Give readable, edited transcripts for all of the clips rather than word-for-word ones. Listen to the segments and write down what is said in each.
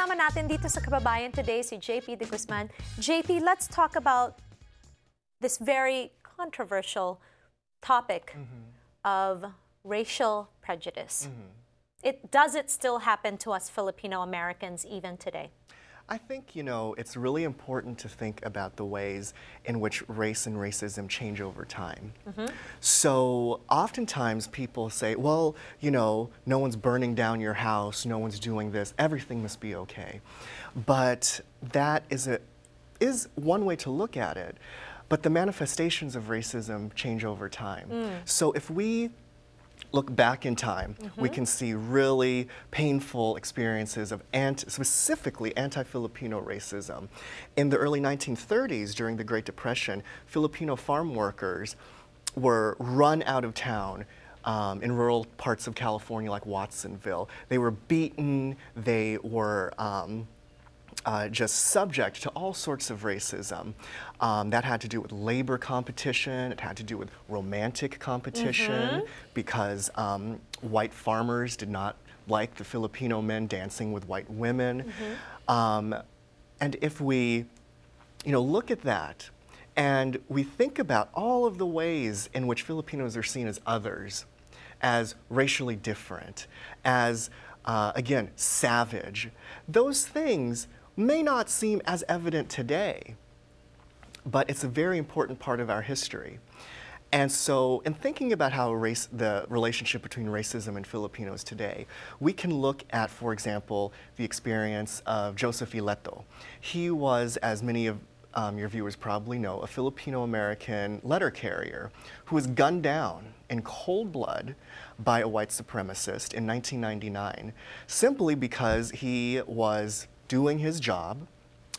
Kasama natin dito sa Kababayan Today si JP De Guzman. JP, let's talk about this very controversial topic of racial prejudice. Does it still happen to us Filipino-Americans even today? I think, it's really important to think about the ways in which race and racism change over time. So oftentimes people say, well, no one's burning down your house, no one's doing this, everything must be okay. But that is one way to look at it. But the manifestations of racism change over time. So if we look back in time, we can see really painful experiences of specifically anti-Filipino racism. In the early 1930s, during the Great Depression, Filipino farm workers were run out of town in rural parts of California like Watsonville. They were beaten, they were just subject to all sorts of racism. That had to do with labor competition, it had to do with romantic competition, because white farmers did not like the Filipino men dancing with white women. And if we look at that, and we think about all of the ways in which Filipinos are seen as others, as racially different, as, again, savage, those things may not seem as evident today, but it's a very important part of our history. And so in thinking about how the relationship between racism and Filipinos today, we can look at, for example, the experience of Joseph Ileto. He was, as many of your viewers probably know, a Filipino-American letter carrier who was gunned down in cold blood by a white supremacist in 1999, simply because he was doing his job,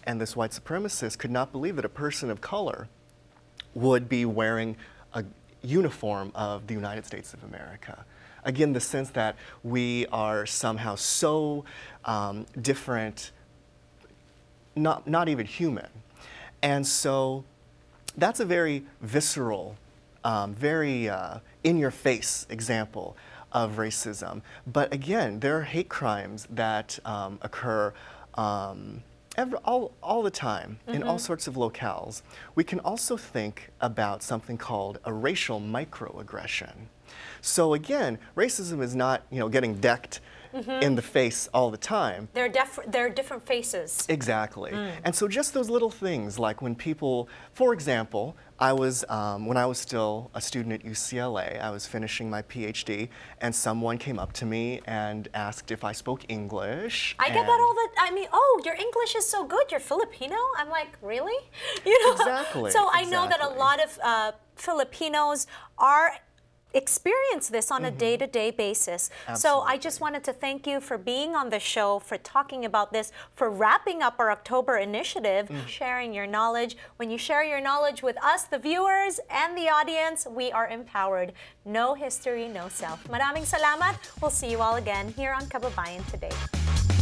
and this white supremacist could not believe that a person of color would be wearing a uniform of the United States of America. Again, the sense that we are somehow so different, not even human. And so that's a very visceral, very in-your-face example of racism. But again, there are hate crimes that occur all the time in all sorts of locales. We can also think about something called a racial microaggression. So again, racism is not getting decked in the face all the time. There are different faces. Exactly. And so just those little things, like when people, for example, when I was still a student at UCLA, I was finishing my PhD, and someone came up to me and asked if I spoke English. I get that all the I mean, oh, your English is so good, you're Filipino? I'm like, really? Exactly. So I know that a lot of Filipinos experience this on a day-to-day basis. Absolutely. So I just wanted to thank you for being on the show, for talking about this, for wrapping up our October initiative, sharing your knowledge. When you share your knowledge with us, the viewers and the audience, we are empowered. No history, no self. Maraming salamat. We'll see you all again here on Kababayan Today.